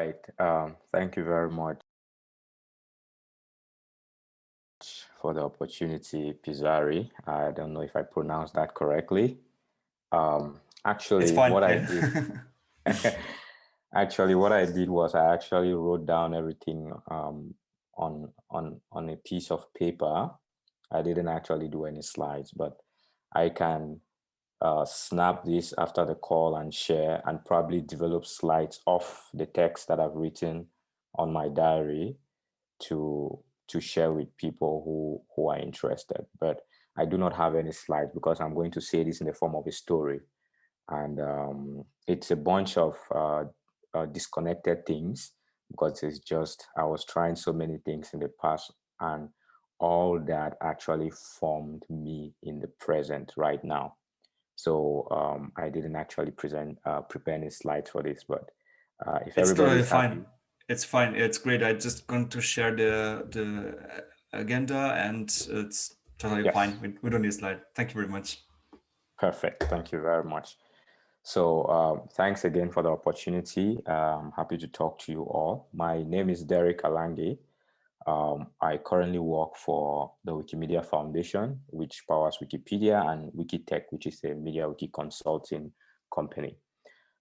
right. Thank you very much for the opportunity, Pizarri. I don't know if I pronounced that correctly. It's Actually, fine. what I Yeah. did, actually, what I did was I actually wrote down everything on a piece of paper. I didn't actually do any slides, but I can snap this after the call and share and probably develop slides of the text that I've written on my diary to share with people who are interested. But I do not have any slides because I'm going to say this in the form of a story, and it's a bunch of disconnected things because it's just I was trying so many things in the past, and all that actually formed me in the present right now. So I didn't actually prepare any slides for this, but if It's totally everybody's fine. happy, It's fine. It's great. I just going to share the agenda, and it's totally yes, fine. We don't need slide. Thank you very much. perfect. Thank you very much. So thanks again for the opportunity. I'm happy to talk to you all. My name is Derick Alangi. I currently work for the Wikimedia Foundation, which powers Wikipedia, and WikiTeq, which is a media wiki consulting company.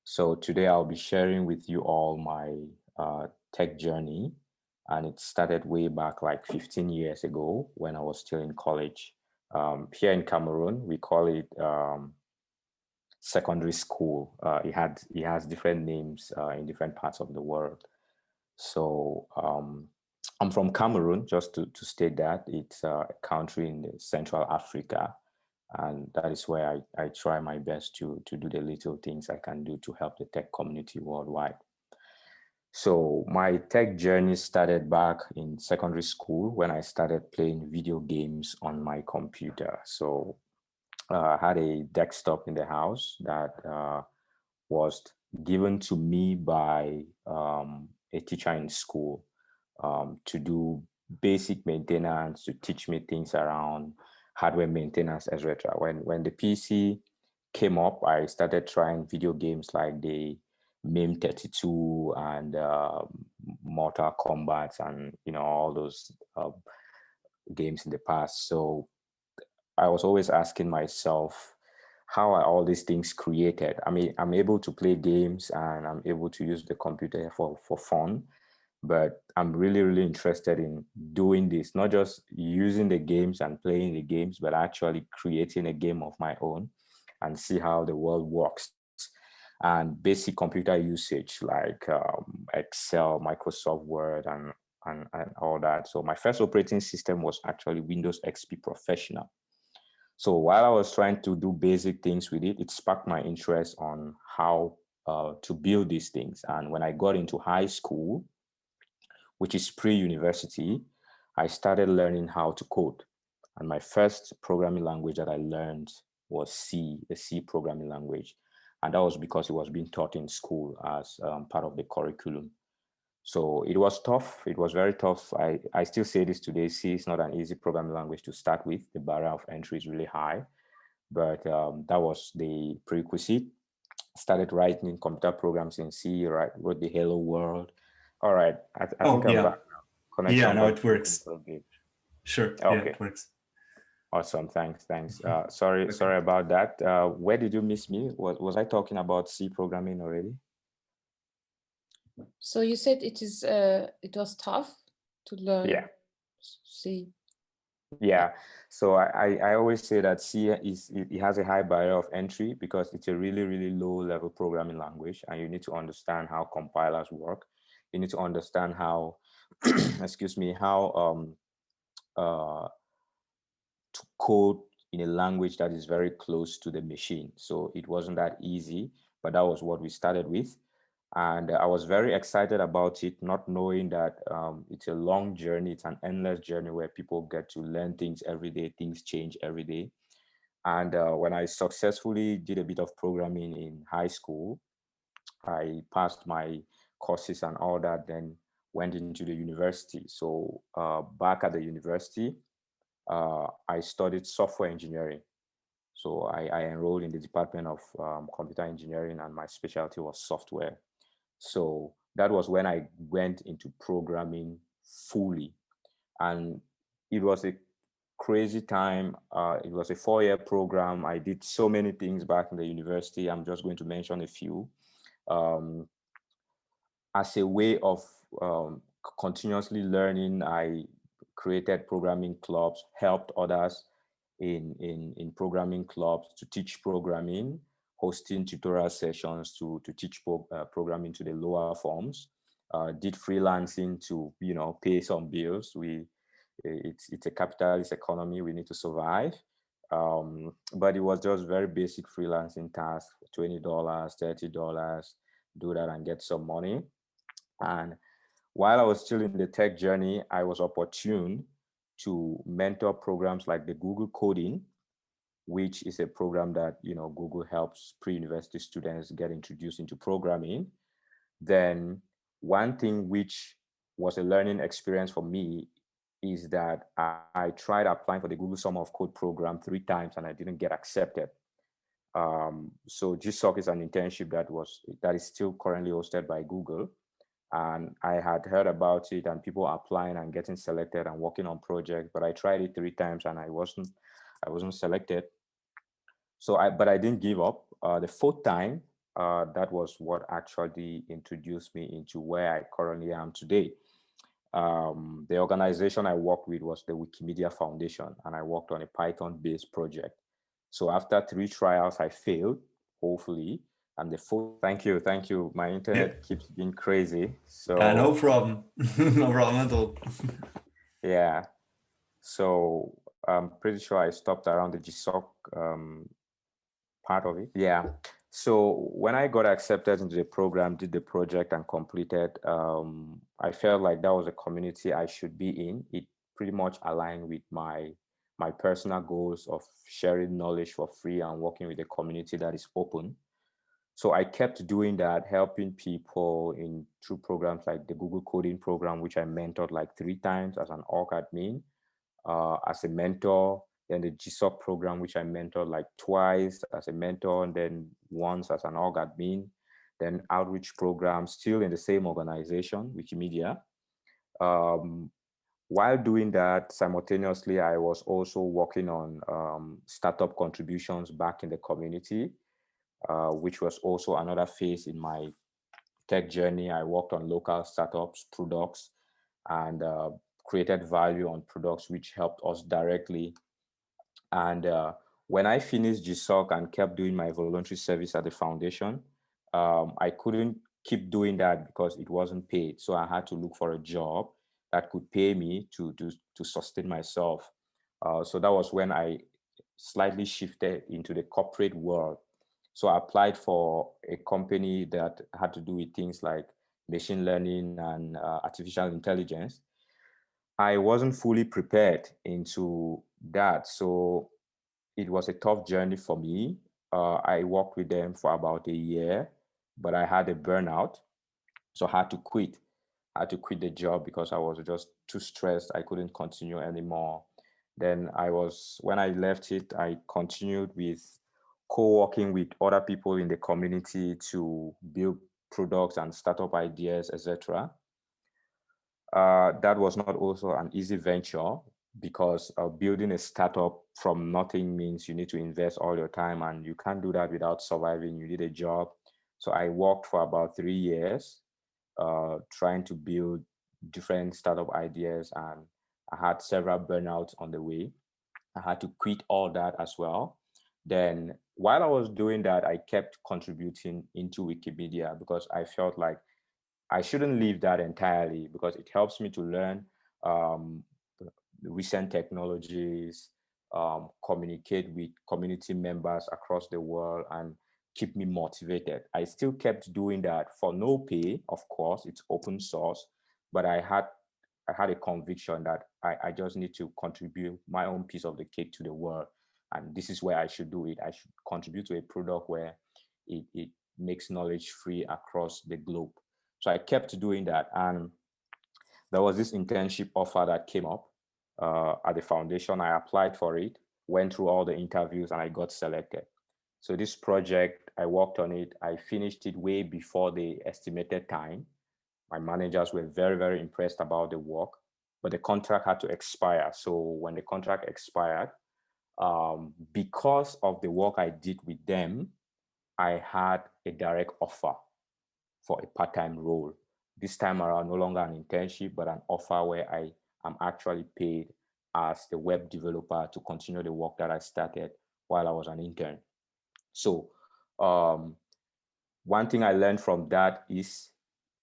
So today I'll be sharing with you all my tech journey. And it started way back like 15 years ago when I was still in college. Here in Cameroon, we call it secondary school. It has different names in different parts of the world. So I'm from Cameroon, just to state that. It's a country in Central Africa. And that is where I try my best to do the little things I can do to help the tech community worldwide. So my tech journey started back in secondary school when I started playing video games on my computer. So I had a desktop in the house that was given to me by a teacher in school to do basic maintenance, to teach me things around hardware maintenance, etc. When the PC came up, I started trying video games like the MIM 32 and Mortal Kombat and all those games in the past. So I was always asking myself, how are all these things created? I mean, I'm able to play games and I'm able to use the computer for fun, but I'm really, really interested in doing this, not just using the games and playing the games, but actually creating a game of my own and see how the world works. And basic computer usage like Excel, Microsoft Word, and all that. So my first operating system was actually Windows XP Professional. So while I was trying to do basic things with it, it sparked my interest on how to build these things. And when I got into high school, which is pre-university, I started learning how to code. And my first programming language that I learned was C, the C programming language. And that was because it was being taught in school as part of the curriculum. So it was tough. It was very tough. I still say this today. C is not an easy programming language to start with. The barrier of entry is really high, but that was the prerequisite. Started writing computer programs in C, wrote the Hello World. All right, I Oh think I'm yeah, back now. yeah. Connection Now got it broken works. for a bit. Sure. Yeah, Okay, it works. awesome. Thanks. Sorry, Okay. sorry about that. Where did you miss me? Was I talking about C programming already? So you said it was tough to learn Yeah. C. Yeah, so I always say that C it has a high barrier of entry because it's a really, really low level programming language, and you need to understand how compilers work. You need to understand how, excuse me, how uh, to code in a language that is very close to the machine. So it wasn't that easy, but that was what we started with. And I was very excited about it, not knowing that it's a long journey, it's an endless journey where people get to learn things every day, things change every day. And when I successfully did a bit of programming in high school, I passed my courses and all that, then went into the university. So back at the university, I studied software engineering. So I enrolled in the Department of Computer Engineering, and my specialty was software. So that was when I went into programming fully. And it was a crazy time. It was a 4-year program. I did so many things back in the university. I'm just going to mention a few. Um, as a way of continuously learning, I created programming clubs, helped others in programming clubs to teach programming, hosting tutorial sessions to teach programming to the lower forms, did freelancing to, pay some bills. It's a capitalist economy. We need to survive. But it was just very basic freelancing tasks, $20, $30, do that and get some money. And while I was still in the tech journey, I was opportune to mentor programs like the Google Coding, which is a program that, Google helps pre-university students get introduced into programming. Then one thing which was a learning experience for me is that I tried applying for the Google Summer of Code program 3 times and I didn't get accepted. So GSOC is an internship that is still currently hosted by Google. And I had heard about it and people applying and getting selected and working on projects, but I tried it 3 times and I wasn't selected. But I didn't give up. The 4th time, that was what actually introduced me into where I currently am today. The organization I worked with was the Wikimedia Foundation, and I worked on a Python-based project. So after 3 trials, I failed, hopefully. And the 4th, thank you. My internet keeps being crazy. So no problem. No problem at all. yeah. So I'm pretty sure I stopped around the GSOC part of it. Yeah. So when I got accepted into the program, did the project and completed, I felt like that was a community I should be in. It pretty much aligned with my personal goals of sharing knowledge for free and working with a community that is open. So I kept doing that, helping people through programs like the Google Coding program, which I mentored like 3 times as an org admin, as a mentor, then the GSOC program, which I mentored like twice as a mentor, and then once as an org admin, then outreach program, still in the same organization, Wikimedia. While doing that, simultaneously, I was also working on startup contributions back in the community, which was also another phase in my tech journey. I worked on local startups, products, and created value on products which helped us directly. And when I finished GSOC and kept doing my voluntary service at the foundation, I couldn't keep doing that because it wasn't paid. So I had to look for a job that could pay me to sustain myself. So that was when I slightly shifted into the corporate world. So I applied for a company that had to do with things like machine learning and artificial intelligence. I wasn't fully prepared into that. So it was a tough journey for me. I worked with them for about a year, but I had a burnout. So I had to quit. I had to quit the job because I was just too stressed. I couldn't continue anymore. Then when I left it, I continued with co-working with other people in the community to build products and startup ideas, etc. That was not also an easy venture because building a startup from nothing means you need to invest all your time and you can't do that without surviving. You need a job. So I worked for about 3 years trying to build different startup ideas, and I had several burnouts on the way. I had to quit all that as well. Then while I was doing that, I kept contributing into Wikimedia because I felt like I shouldn't leave that entirely because it helps me to learn um, recent technologies, communicate with community members across the world, and keep me motivated. I still kept doing that for no pay, of course, it's open source, but I had a conviction that I just need to contribute my own piece of the cake to the world. And this is where I should do it. I should contribute to a product where it makes knowledge free across the globe. So I kept doing that. And there was this internship offer that came up at the foundation. I applied for it, went through all the interviews, and I got selected. So this project, I worked on it. I finished it way before the estimated time. My managers were very, very impressed about the work, but the contract had to expire. So when the contract expired, because of the work I did with them, I had a direct offer for a part-time role. This time around, no longer an internship, but an offer where I am actually paid as the web developer to continue the work that I started while I was an intern. So um, one thing I learned from that is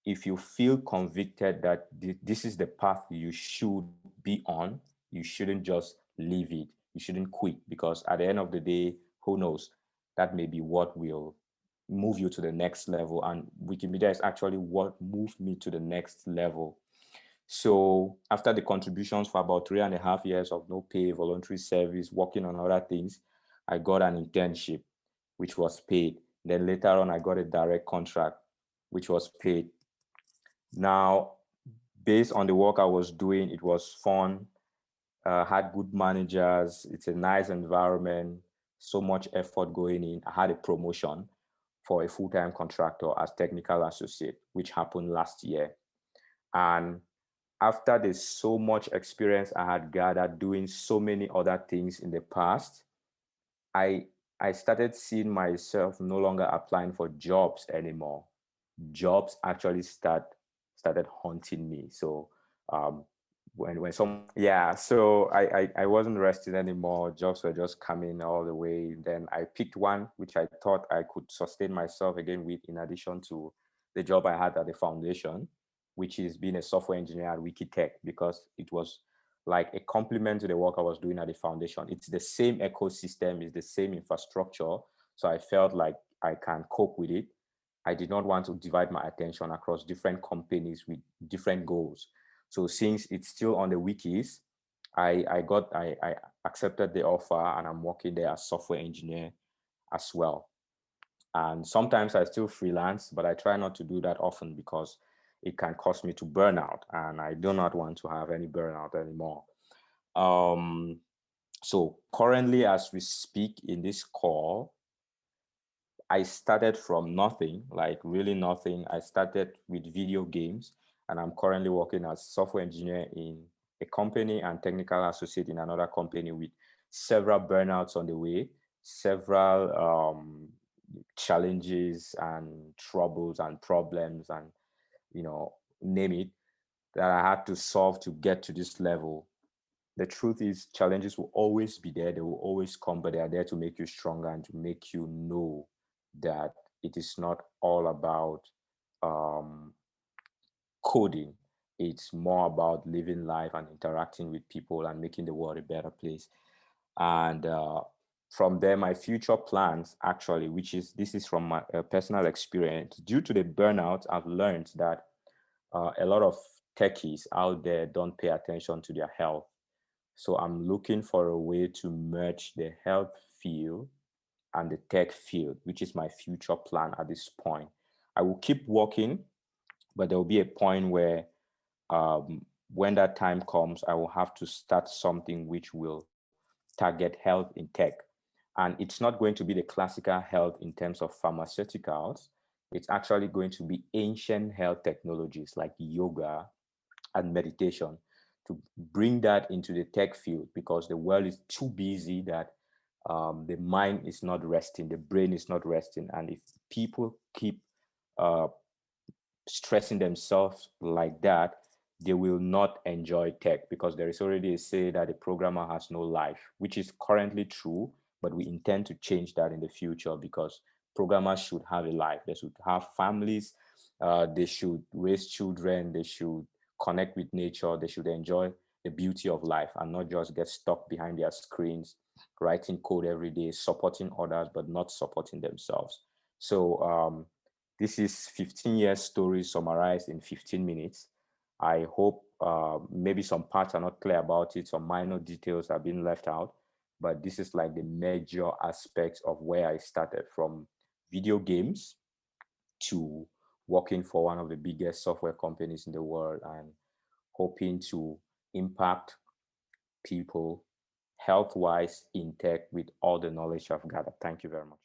if you feel convicted that this is the path you should be on, you shouldn't just leave it. You shouldn't quit, because at the end of the day, who knows? That may be what will move you to the next level. And Wikimedia is actually what moved me to the next level. So after the contributions for about 3.5 years of no pay, voluntary service, working on other things, I got an internship, which was paid. Then later on, I got a direct contract, which was paid. Now, based on the work I was doing, it was fun, had good managers. It's a nice environment, so much effort going in. I had a promotion for a full-time contractor as technical associate, which happened last year. And after the so much experience I had gathered doing so many other things in the past, I I started seeing myself no longer applying for jobs anymore. Jobs actually started haunting me. So um, when some yeah, so I wasn't resting anymore. Jobs were just coming all the way. Then I picked one which I thought I could sustain myself again with, in addition to the job I had at the foundation, which is being a software engineer at WikiTeq, because it was like a complement to the work I was doing at the foundation. It's the same ecosystem, it's the same infrastructure. So I felt like I can cope with it. I did not want to divide my attention across different companies with different goals. So since it's still on the wikis, I accepted the offer, and I'm working there as software engineer as well. And sometimes I still freelance, but I try not to do that often because it can cause me to burn out, and I do not want to have any burnout anymore. Um, so currently, as we speak in this call, I started from nothing, like really nothing. I started with video games, and I'm currently working as software engineer in a company and technical associate in another company, with several burnouts on the way, several challenges and troubles and problems, and name it, that I had to solve to get to this level. The truth is, challenges will always be there. They will always come, but they are there to make you stronger and to make you know that it is not all about um, coding. It's more about living life and interacting with people and making the world a better place. And from there, my future plans, actually, this is from my personal experience. Due to the burnout, I've learned that a lot of techies out there don't pay attention to their health. So I'm looking for a way to merge the health field and the tech field, which is my future plan at this point. I will keep working, but there will be a point where when that time comes, I will have to start something which will target health in tech. And it's not going to be the classical health in terms of pharmaceuticals. It's actually going to be ancient health technologies like yoga and meditation, to bring that into the tech field, because the world is too busy that the mind is not resting, the brain is not resting. And if people keep uh, stressing themselves like that, they will not enjoy tech, because there is already a say that the programmer has no life, which is currently true, but we intend to change that in the future, because programmers should have a life. They should have families. They should raise children. They should connect with nature. They should enjoy the beauty of life and not just get stuck behind their screens, writing code every day, supporting others, but not supporting themselves. So this is 15 years story summarized in 15 minutes. I hope maybe some parts are not clear about it, some minor details have been left out, but this is like the major aspects of where I started, from video games to working for one of the biggest software companies in the world, and hoping to impact people health-wise in tech with all the knowledge I've gathered. Thank you very much.